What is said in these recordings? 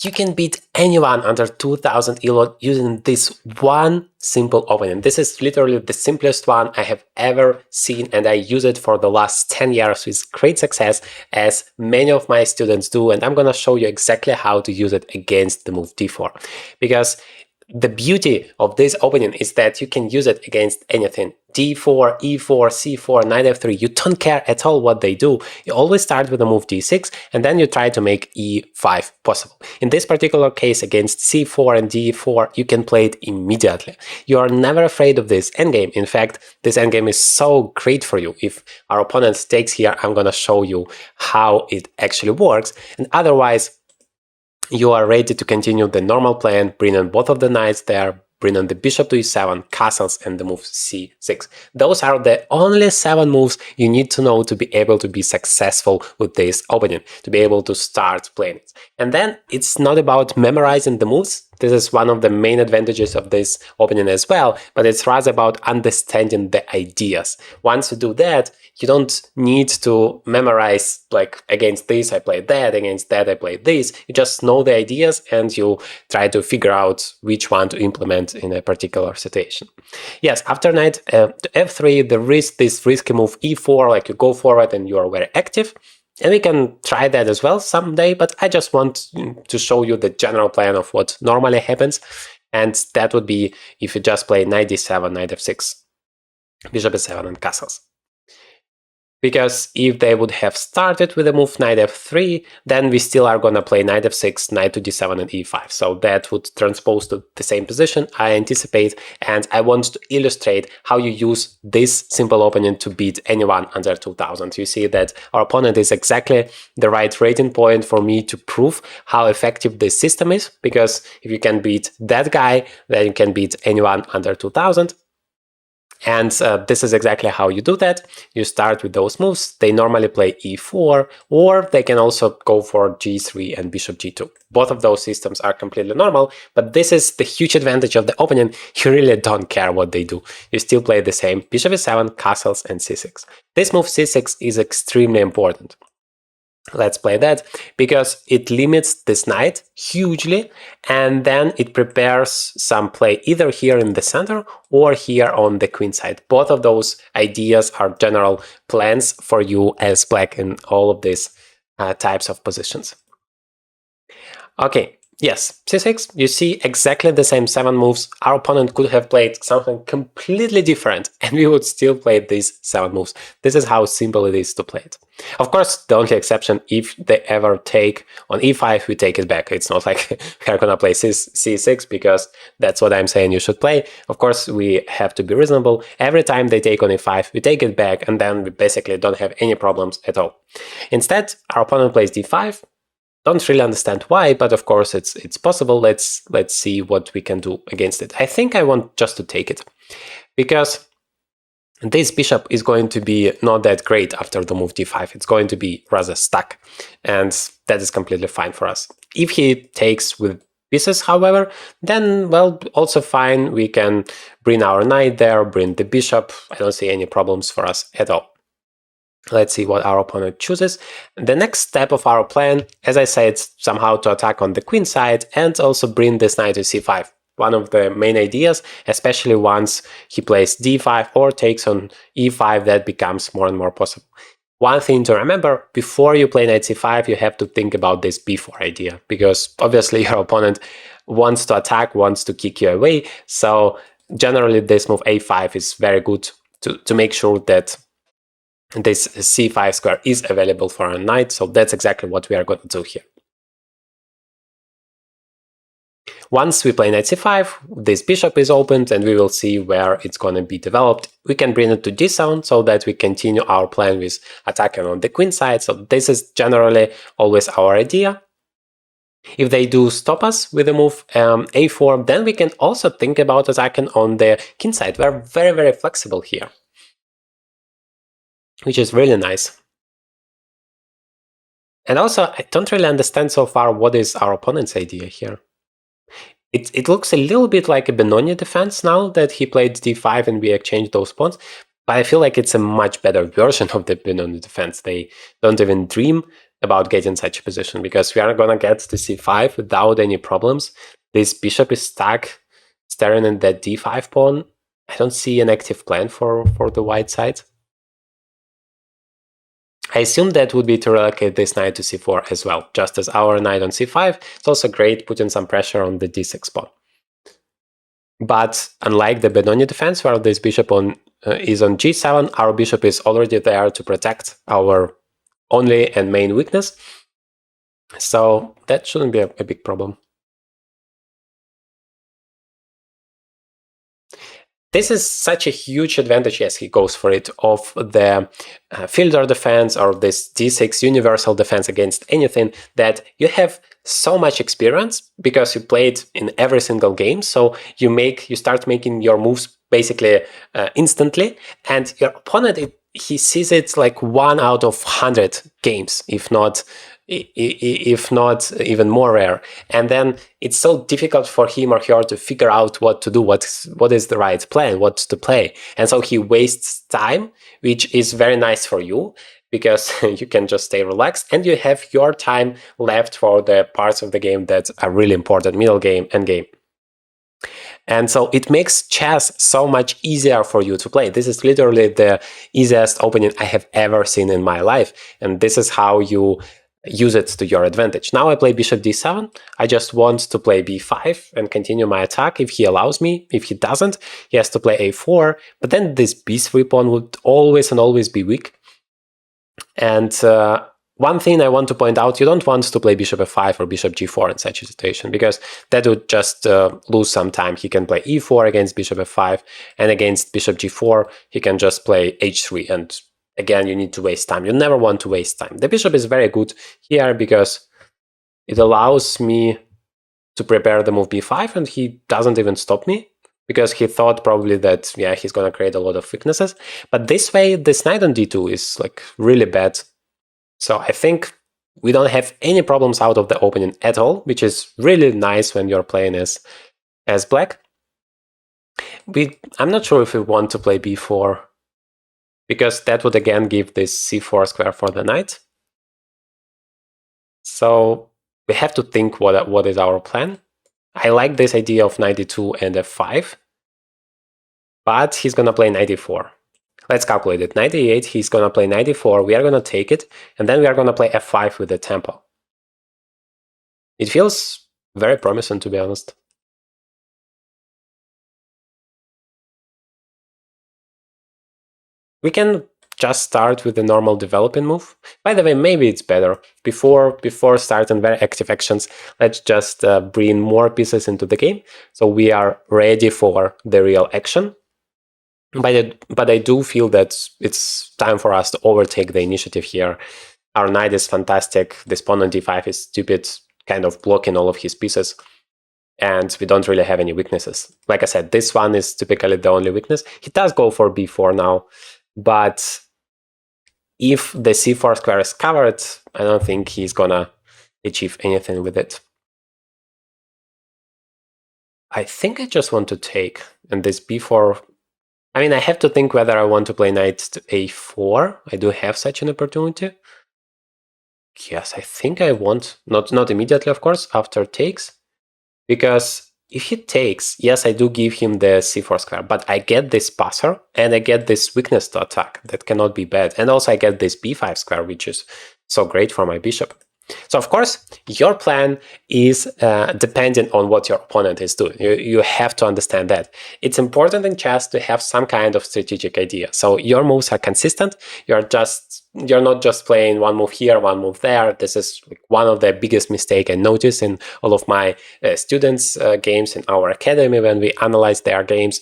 you can beat anyone under 2000 ELO using this one simple opening. This is literally the simplest one I have ever seen, and I use it for the last 10 years with great success, as many of my students do, and I'm gonna show you exactly how to use it against the move d4. Because the beauty of this opening is that you can use it against anything. d4, e4, c4, knight f3, you don't care at all what they do. You always start with the move d6 and then you try to make e5 possible. In this particular case, against c4 and d4, you can play it immediately. You are never afraid of this endgame. In fact, this endgame is so great for you. If our opponent takes here, I'm gonna show you how it actually works. And otherwise, you are ready to continue the normal plan, bring in both of the knights there, bring in the bishop to e7, castles, and the move c6. Those are the only 7 moves you need to know to be able to be successful with this opening, to be able to start playing it. And then it's not about memorizing the moves. This is one of the main advantages of this opening as well, but it's rather about understanding the ideas. Once you do that, you don't need to memorize, like, against this I played that, against that I played this. You just know the ideas and you try to figure out which one to implement in a particular situation. Yes, after knight to f3, there is this risky move e4, like you go forward and you are very active. And we can try that as well someday, but I just want to show you the general plan of what normally happens. And that would be if you just play knight d7, knight f6, bishop e7, and castles. Because if they would have started with the move knight f3, then we still are gonna play knight f6, knight to d7, and e5. So that would transpose to the same position, I anticipate, and I want to illustrate how you use this simple opening to beat anyone under 2000. You see that our opponent is exactly the right rating point for me to prove how effective this system is, because if you can beat that guy, then you can beat anyone under 2000. And this is exactly how you do that. You start with those moves. They normally play e4, or they can also go for g3 and bishop g2. Both of those systems are completely normal, but this is the huge advantage of the opening. You really don't care what they do. You still play the same bishop e7, castles, and c6. This move c6 is extremely important. Let's play that, because it limits this knight hugely, and then it prepares some play either here in the center or here on the queen side. Both of those ideas are general plans for you as black in all of these types of positions. Okay. Yes, c6, you see exactly the same 7 moves. Our opponent could have played something completely different and we would still play these 7 moves. This is how simple it is to play it. Of course, the only exception, if they ever take on e5, we take it back. It's not like we're gonna play c6 because that's what I'm saying you should play. Of course, we have to be reasonable. Every time they take on e5, we take it back, and then we basically don't have any problems at all. Instead, our opponent plays d5. Don't really understand why, but of course it's possible. Let's see what we can do against it. I think I want just to take it, because this bishop is going to be not that great after the move d5. It's going to be rather stuck, and that is completely fine for us. If he takes with pieces, however, then, well, also fine. We can bring our knight there, bring the bishop. I don't see any problems for us at all. Let's see what our opponent chooses. The next step of our plan, as I said, somehow to attack on the queen side and also bring this knight to c5. One of the main ideas, especially once he plays d5 or takes on e5, that becomes more and more possible. One thing to remember, before you play knight c5, you have to think about this b4 idea, because obviously your opponent wants to attack, wants to kick you away. So generally this move a5 is very good to make sure that this c5 square is available for a knight, so that's exactly what we are going to do here. Once we play knight c5, this bishop is opened and we will see where it's going to be developed. We can bring it to d7 so that we continue our plan with attacking on the queen side, so this is generally always our idea. If they do stop us with the move a4, then we can also think about attacking on the king side. We're very, very flexible here, which is really nice. And also, I don't really understand so far what is our opponent's idea here. It looks a little bit like a Benoni defense now that he played d5 and we exchanged those pawns, but I feel like it's a much better version of the Benoni defense. They don't even dream about getting such a position, because we are gonna get to c5 without any problems. This bishop is stuck staring at that d5 pawn. I don't see an active plan for the white side. I assume that would be to relocate this knight to c4 as well, just as our knight on c5. It's also great putting some pressure on the d6 pawn. But unlike the Benoni defense, where this bishop is on g7, our bishop is already there to protect our only and main weakness. So that shouldn't be a big problem. This is such a huge advantage, yes, he goes for it, of the fielder defense or this d6 universal defense against anything, that you have so much experience because you played in every single game. So you start making your moves basically instantly, and your opponent, he sees it like 1 out of 100 games, if not even more rare. And then it's so difficult for him or her to figure out what to do, what is the right plan, what to play. And so he wastes time, which is very nice for you, because you can just stay relaxed and you have your time left for the parts of the game that are really important, middle game, end game. And so it makes chess so much easier for you to play. This is literally the easiest opening I have ever seen in my life. And this is how you use it to your advantage. Now I play bishop d7. I just want to play b5 and continue my attack if he allows me. If he doesn't, he has to play a4. But then this b3 pawn would always and always be weak. And one thing I want to point out, you don't want to play bishop f5 or bishop g4 in such a situation, because that would just lose some time. He can play e4 against bishop f5, and against bishop g4, he can just play h3, and again, you need to waste time. You never want to waste time. The bishop is very good here because it allows me to prepare the move b5, and he doesn't even stop me, because he thought probably that, yeah, he's going to create a lot of weaknesses. But this way, this knight on d2 is like really bad. So I think we don't have any problems out of the opening at all, which is really nice when you're playing as black. I'm not sure if we want to play b4, because that would again give this c4 square for the knight. So we have to think what is our plan. I like this idea of knight d2 and f5, but he's going to play knight d4. Let's calculate it. Knight e8, he's going to play knight d4, we are going to take it, and then we are going to play f5 with the tempo. It feels very promising, to be honest. We can just start with the normal developing move. By the way, maybe it's better. Before starting very active actions, let's just bring more pieces into the game, so we are ready for the real action. But I do feel that it's time for us to overtake the initiative here. Our knight is fantastic. This pawn on d5 is stupid, kind of blocking all of his pieces. And we don't really have any weaknesses. Like I said, this one is typically the only weakness. He does go for b4 now, but if the c4 square is covered, I don't think he's gonna achieve anything with it. I think I just want to take, and this b4... I mean, I have to think whether I want to play knight to a4. I do have such an opportunity. Yes, I think I want, not immediately, of course, after takes. Because if he takes, yes, I do give him the c4 square, but I get this passer, and I get this weakness to attack. That cannot be bad. And also I get this b5 square, which is so great for my bishop. So, of course, your plan is dependent on what your opponent is doing. You have to understand that. It's important in chess to have some kind of strategic idea. So your moves are consistent. You're not just playing one move here, one move there. This is one of the biggest mistakes I notice in all of my students' games in our academy when we analyze their games.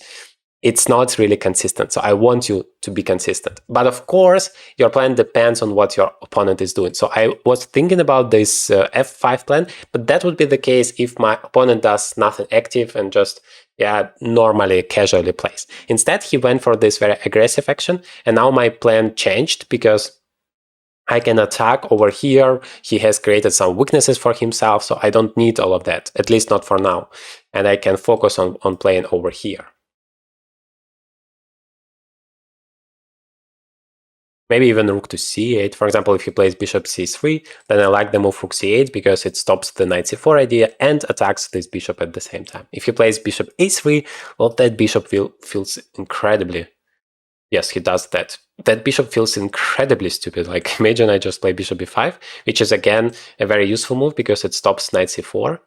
It's not really consistent. So I want you to be consistent. But of course, your plan depends on what your opponent is doing. So I was thinking about this f5 plan, but that would be the case if my opponent does nothing active and just, yeah, normally, casually plays. Instead, he went for this very aggressive action, and now my plan changed because I can attack over here. He has created some weaknesses for himself, so I don't need all of that, at least not for now. And I can focus on playing over here. Maybe even rook to c8. For example, if he plays bishop c3, then I like the move rook c8 because it stops the knight c4 idea and attacks this bishop at the same time. If he plays bishop a3, well, that bishop feels incredibly... Yes, he does that. That bishop feels incredibly stupid. Like, imagine I just play bishop b5, which is, again, a very useful move because it stops knight c4.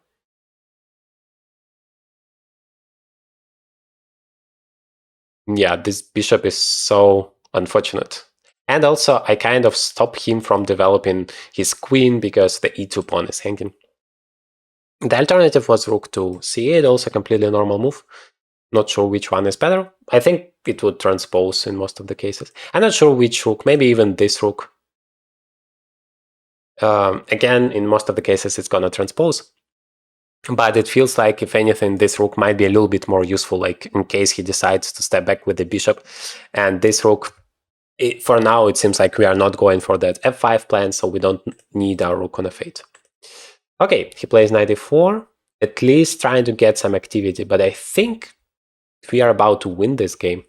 Yeah, this bishop is so unfortunate. And also, I kind of stop him from developing his queen because the e2 pawn is hanging. The alternative was rook to c8, also completely normal move. Not sure which one is better. I think it would transpose in most of the cases. I'm not sure which rook, maybe even this rook. Again, in most of the cases, it's gonna transpose. But it feels like, if anything, this rook might be a little bit more useful, like in case he decides to step back with the bishop. And this rook, for now, it seems like we are not going for that f5 plan, so we don't need our rook on f8. Okay, he plays knight e4, at least trying to get some activity, but I think we are about to win this game.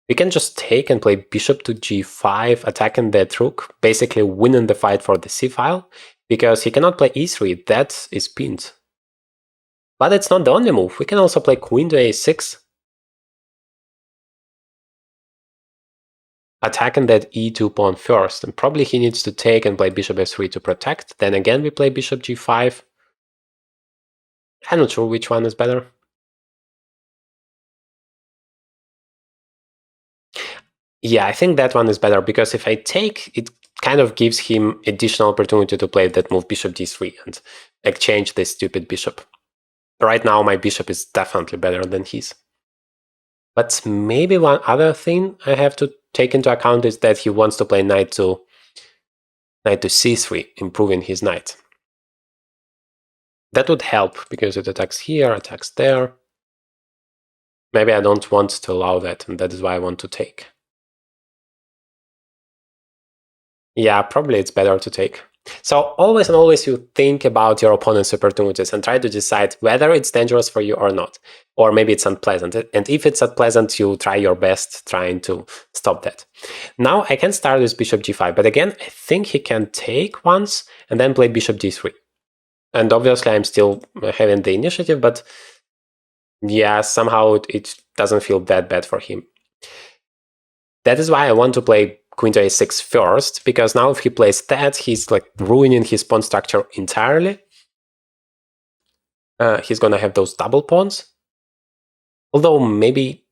We can just take and play bishop to g5, attacking that rook, basically winning the fight for the c-file, because he cannot play e3, that is pinned. But it's not the only move, we can also play queen to a6, attacking that e2 pawn first, and probably he needs to take and play bishop f3 to protect. Then again we play bishop g5. I'm not sure which one is better. Yeah, I think that one is better, because if I take, it kind of gives him additional opportunity to play that move bishop d3 and exchange this stupid bishop. Right now my bishop is definitely better than his. But maybe one other thing I have to take into account is that he wants to play knight to c3, improving his knight. That would help, because it attacks here, attacks there. Maybe I don't want to allow that, and that is why I want to take. Yeah, probably it's better to take. So always and always you think about your opponent's opportunities and try to decide whether it's dangerous for you or not. Or maybe it's unpleasant. And if it's unpleasant, you try your best trying to stop that. Now I can start with bishop g5, but again, I think he can take once and then play bishop d3. And obviously I'm still having the initiative, but yeah, somehow it doesn't feel that bad for him. That is why I want to play queen to a6 first, because now if he plays that, he's like ruining his pawn structure entirely. He's gonna have those double pawns. Although maybe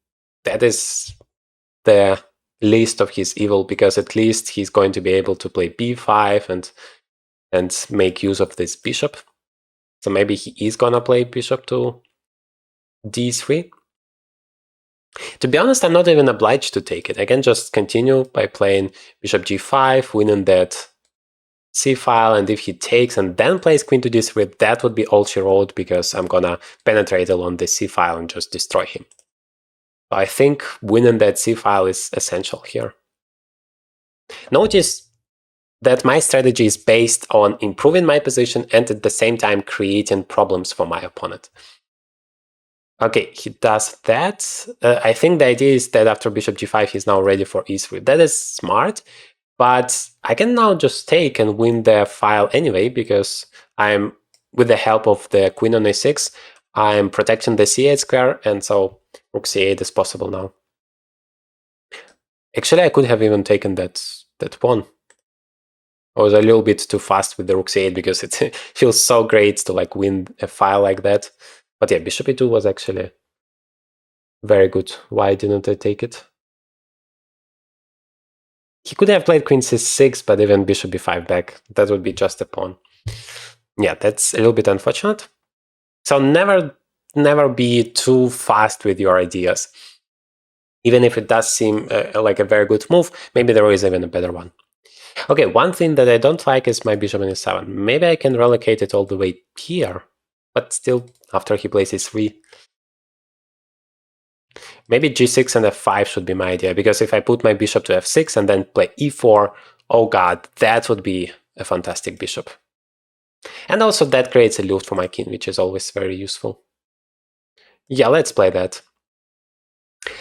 that is the least of his evil, because at least he's going to be able to play b5 and make use of this bishop. So maybe he is gonna play bishop to d3. To be honest, I'm not even obliged to take it. I can just continue by playing bishop g5, winning that c-file, and if he takes and then plays queen to d3, that would be all she wrote, because I'm gonna penetrate along the c-file and just destroy him. So I think winning that c-file is essential here. Notice that my strategy is based on improving my position and at the same time creating problems for my opponent. Okay, he does that. I think the idea is that after bishop g5, he's now ready for e3. That is smart, but I can now just take and win the file anyway, because I'm, with the help of the queen on a6, I'm protecting the c8 square, and so rook c8 is possible now. Actually, I could have even taken that pawn. I was a little bit too fast with the rook c8, because it feels so great to like win a file like that. But yeah, bishop e2 was actually very good. Why didn't I take it? He could have played queen c6, but even bishop b5 back. That would be just a pawn. Yeah, that's a little bit unfortunate. So never be too fast with your ideas. Even if it does seem like a very good move, maybe there is even a better one. Okay, one thing that I don't like is my bishop in e7. Maybe I can relocate it all the way here, but still, after he plays e3. Maybe g6 and f5 should be my idea, because if I put my bishop to f6 and then play e4, oh god, that would be a fantastic bishop. And also that creates a loot for my king, which is always very useful. Yeah, let's play that.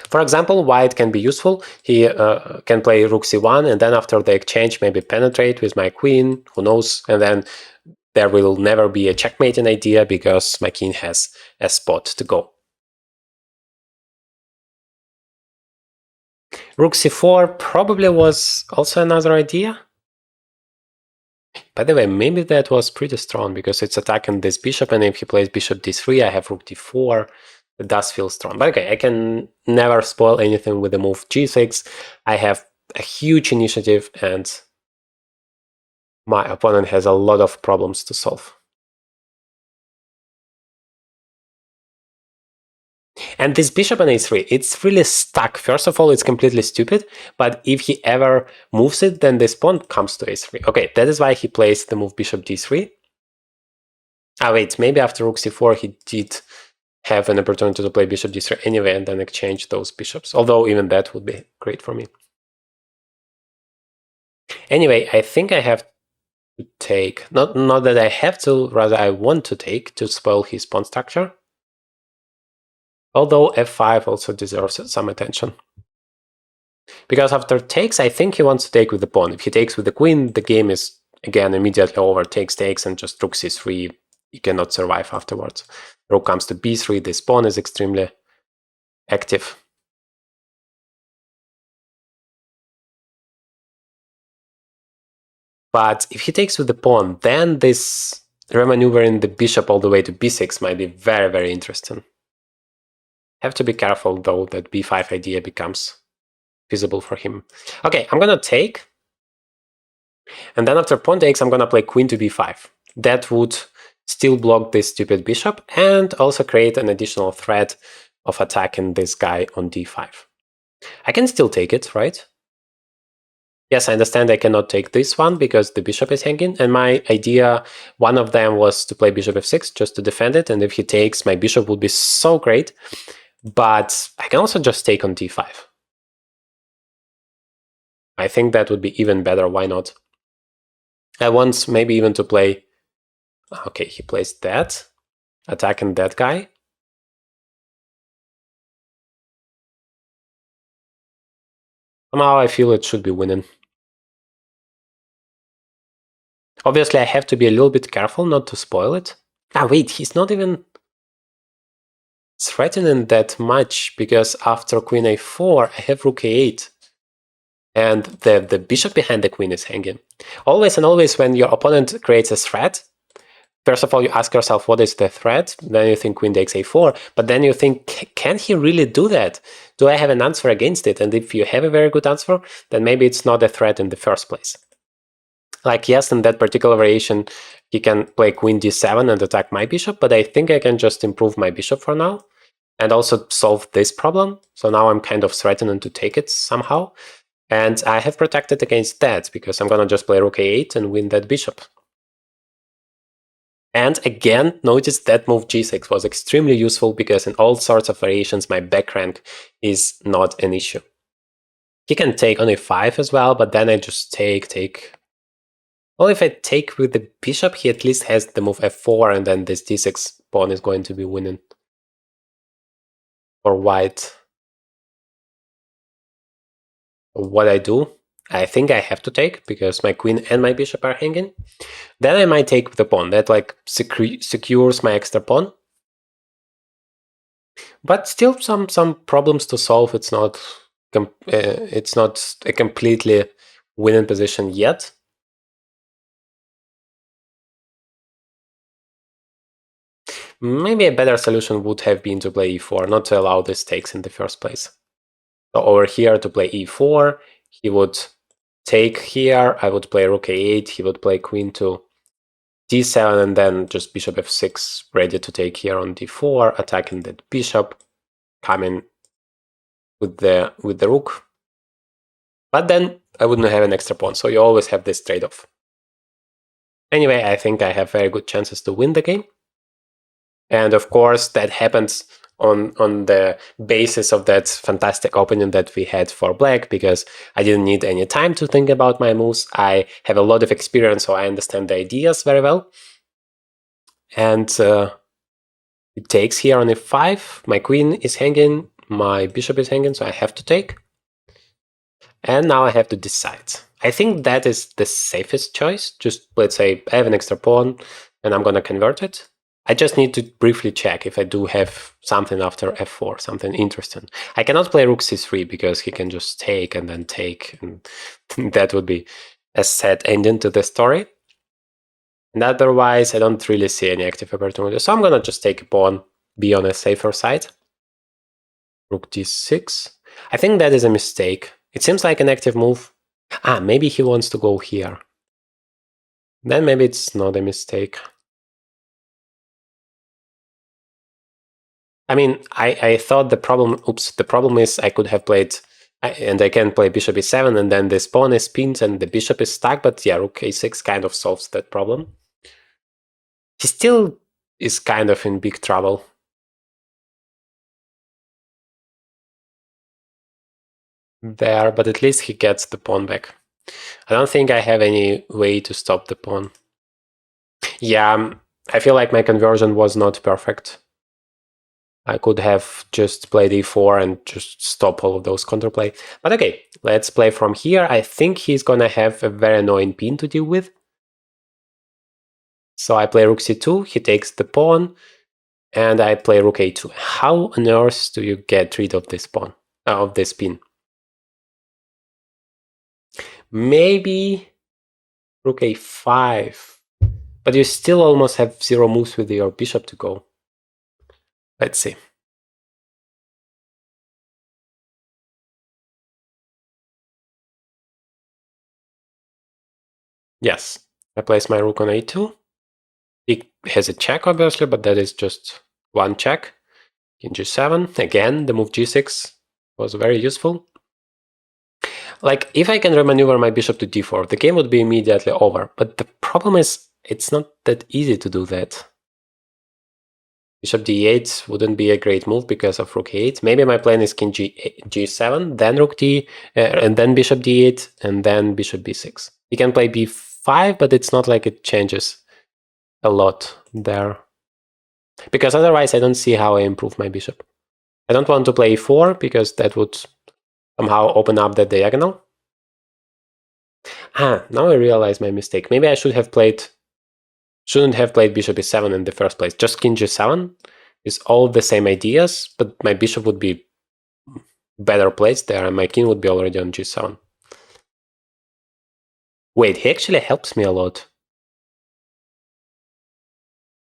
For example, white can be useful. He can play rook c1, and then after the exchange maybe penetrate with my queen, who knows, and then there will never be a checkmating idea because my king has a spot to go. Rook c4 probably was also another idea. By the way, maybe that was pretty strong because it's attacking this bishop, and if he plays bishop d3, I have rook d4. It does feel strong. But okay, I can never spoil anything with the move g6. I have a huge initiative, and my opponent has a lot of problems to solve. And this bishop on a3, it's really stuck. First of all, it's completely stupid, but if he ever moves it, then this pawn comes to a3. Okay, that is why he plays the move bishop d3. Ah, wait, maybe after rook c4 he did have an opportunity to play bishop d3 anyway and then exchange those bishops, although even that would be great for me. Anyway, I think I have to take, not that I have to, rather I want to take to spoil his pawn structure. Although f5 also deserves some attention. Because after takes, I think he wants to take with the pawn. If he takes with the queen, the game is, again, immediately over. Takes, and just rook c3, you cannot survive afterwards. Rook comes to b3, this pawn is extremely active. But if he takes with the pawn, then this remaneuvering the bishop all the way to b6 might be very, very interesting. Have to be careful, though, that b5 idea becomes feasible for him. Okay, I'm gonna take. And then after pawn takes, I'm gonna play queen to b5. That would still block this stupid bishop and also create an additional threat of attacking this guy on d5. I can still take it, right? Yes, I understand I cannot take this one because the bishop is hanging, and my idea, one of them was to play bishop f6 just to defend it, and if he takes, my bishop would be so great, but I can also just take on d5. I think that would be even better, why not? I want maybe even to play, okay, he plays that, attacking that guy. Somehow I feel it should be winning. Obviously, I have to be a little bit careful not to spoil it. Ah, wait, he's not even threatening that much, because after queen a4, I have rook a8. And the bishop behind the queen is hanging. Always and always when your opponent creates a threat, first of all, you ask yourself, what is the threat? Then you think queen takes a4, but then you think, can he really do that? Do I have an answer against it? And if you have a very good answer, then maybe it's not a threat in the first place. Like, yes, in that particular variation, he can play queen d7 and attack my bishop, but I think I can just improve my bishop for now and also solve this problem. So now I'm kind of threatening to take it somehow. And I have protected against that because I'm gonna just play rook a8 and win that bishop. And again, notice that move g6 was extremely useful because in all sorts of variations, my back rank is not an issue. He can take on a5 as well, but then I just take. Well, if I take with the bishop, he at least has the move f4, and then this d6 pawn is going to be winning for white. What I do, I think I have to take because my queen and my bishop are hanging. Then I might take with the pawn. That like secures my extra pawn. But still some problems to solve. It's not a completely winning position yet. Maybe a better solution would have been to play e4, not to allow this takes in the first place. So over here to play e4, he would take here, I would play rook a8, he would play queen to d7, and then just bishop f6, ready to take here on d4, attacking that bishop, coming with the rook. But then I wouldn't have an extra pawn, so you always have this trade-off. Anyway, I think I have very good chances to win the game. And of course, that happens on the basis of that fantastic opening that we had for black, because I didn't need any time to think about my moves. I have a lot of experience, so I understand the ideas very well. And it takes here on f5. My queen is hanging. my bishop is hanging, so I have to take. And now I have to decide. I think that is the safest choice. Just, let's say, I have an extra pawn, and I'm going to convert it. I just need to briefly check if I do have something after f4, something interesting. I cannot play rook c3 because he can just take and then take, and that would be a sad ending to the story. And otherwise, I don't really see any active opportunity. So I'm going to just take a pawn, be on a safer side. Rook d6. I think that is a mistake. It seems like an active move. Ah, maybe he wants to go here. Then maybe it's not a mistake. I mean, I thought the problem is I could have played, and I can play bishop e7, and then this pawn is pinned and the bishop is stuck, but yeah, rook a6 kind of solves that problem. He still is kind of in big trouble. There, but at least he gets the pawn back. I don't think I have any way to stop the pawn. Yeah, I feel like my conversion was not perfect. I could have just played e4 and just stop all of those counterplay. But okay, let's play from here. I think he's gonna have a very annoying pin to deal with. So I play rook c2, he takes the pawn, and I play rook a2. How on earth do you get rid of this pawn, of this pin? Maybe rook a5, but you still almost have 0 moves with your bishop to go. Let's see. Yes, I place my rook on a2. It has a check, obviously, but that is just one check. King g7. Again, the move g6 was very useful. Like, if I can remaneuver my bishop to d4, the game would be immediately over. But the problem is, it's not that easy to do that. Bishop d8 wouldn't be a great move because of rook e8. Maybe my plan is king g7, then rook d, and then bishop d8, and then bishop b6. You can play b5, but it's not like it changes a lot there. Because otherwise I don't see how I improve my bishop. I don't want to play e4 because that would somehow open up the diagonal. Ah, now I realize my mistake. Maybe I shouldn't have played bishop e7 in the first place. Just king g7 is all the same ideas, but my bishop would be better placed there and my king would be already on g7. Wait, he actually helps me a lot.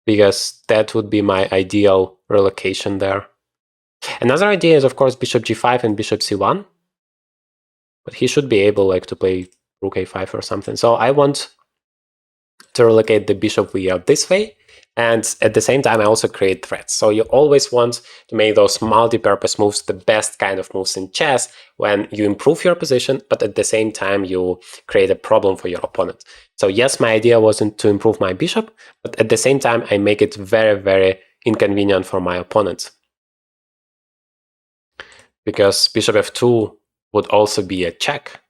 Because that would be my ideal relocation there. Another idea is, of course, bishop g5 and bishop c1. But he should be able to play rook a5 or something. So I want to relocate the bishop via this way. And at the same time, I also create threats. So you always want to make those multi-purpose moves the best kind of moves in chess when you improve your position, but at the same time, you create a problem for your opponent. So yes, my idea wasn't to improve my bishop, but at the same time, I make it very, very inconvenient for my opponent. Because bishop f2 would also be a check.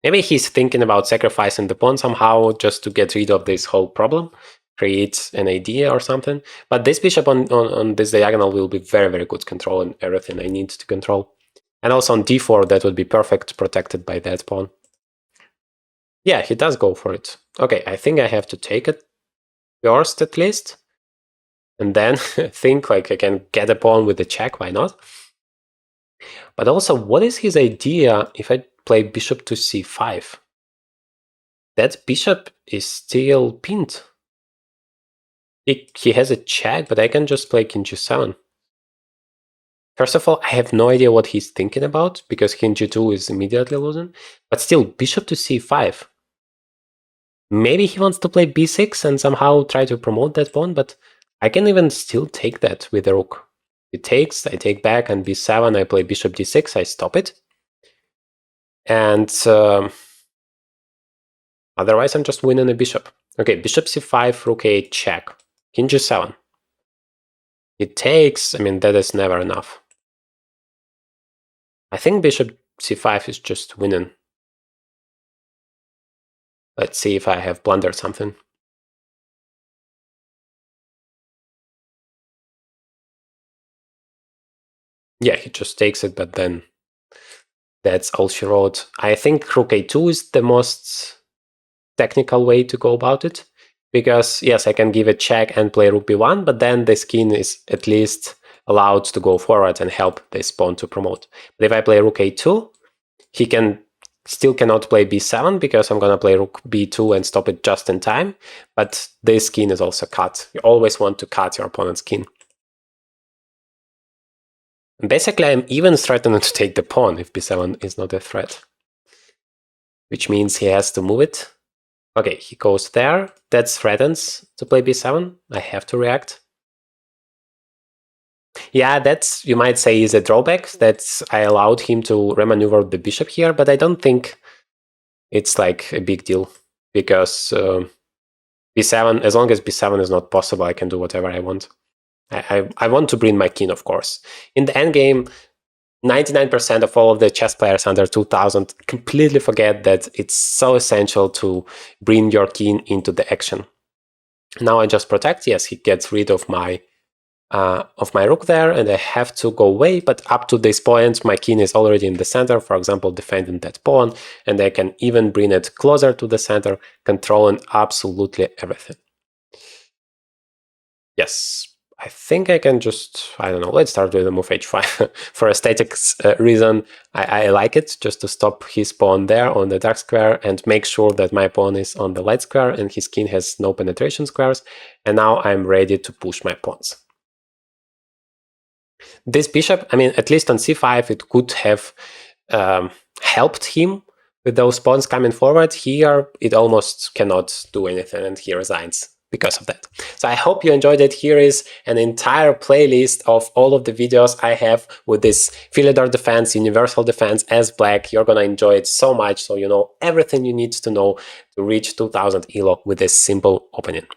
Maybe he's thinking about sacrificing the pawn somehow just to get rid of this whole problem, create an idea or something. But this bishop on this diagonal will be very, very good controlling everything I need to control. And also on d4, that would be perfect, protected by that pawn. Yeah, he does go for it. Okay, I think I have to take it first at least. And then think I can get a pawn with a check, why not? But also, what is his idea if I play bishop to c5? That bishop is still pinned. He has a check, but I can just play king g7. First of all, I have no idea what he's thinking about, because king g2 is immediately losing. But still, bishop to c5. Maybe he wants to play b6 and somehow try to promote that pawn, but I can even still take that with the rook. It takes, I take back, and b7, I play bishop d6, I stop it. And otherwise, I'm just winning a bishop. Okay, bishop c5, rook a8, check. King g7. It takes, I mean, that is never enough. I think bishop c5 is just winning. Let's see if I have blundered something. Yeah, he just takes it, but then that's all she wrote. I think rook a2 is the most technical way to go about it, because yes, I can give a check and play rook b1, but then the king is at least allowed to go forward and help this pawn to promote. But if I play rook a2, he still cannot play b7 because I'm gonna play rook b2 and stop it just in time, but this king is also cut. You always want to cut your opponent's king. And basically, I'm even threatening to take the pawn if b7 is not a threat, which means he has to move it. Okay, he goes there. That threatens to play b7. I have to react. Yeah, that's, you might say, is a drawback. That's, I allowed him to remaneuver the bishop here, but I don't think it's like a big deal, because b7, as long as b7 is not possible, I can do whatever I want. I want to bring my king, of course. In the endgame, 99% of all of the chess players under 2000 completely forget that it's so essential to bring your king into the action. Now I just protect. Yes, he gets rid of my rook there, and I have to go away, but up to this point my king is already in the center, for example, defending that pawn, and I can even bring it closer to the center, controlling absolutely everything. Yes, I think I can just, I don't know, let's start with the move h5. For aesthetics reason, I like it, just to stop his pawn there on the dark square and make sure that my pawn is on the light square and his king has no penetration squares, and now I'm ready to push my pawns. This bishop, I mean, at least on c5, it could have helped him with those pawns coming forward. Here, it almost cannot do anything, and he resigns because of that. So I hope you enjoyed it. Here is an entire playlist of all of the videos I have with this Philidor defense, universal defense as black. You're gonna enjoy it so much, so you know everything you need to know to reach 2000 ELO with this simple opening.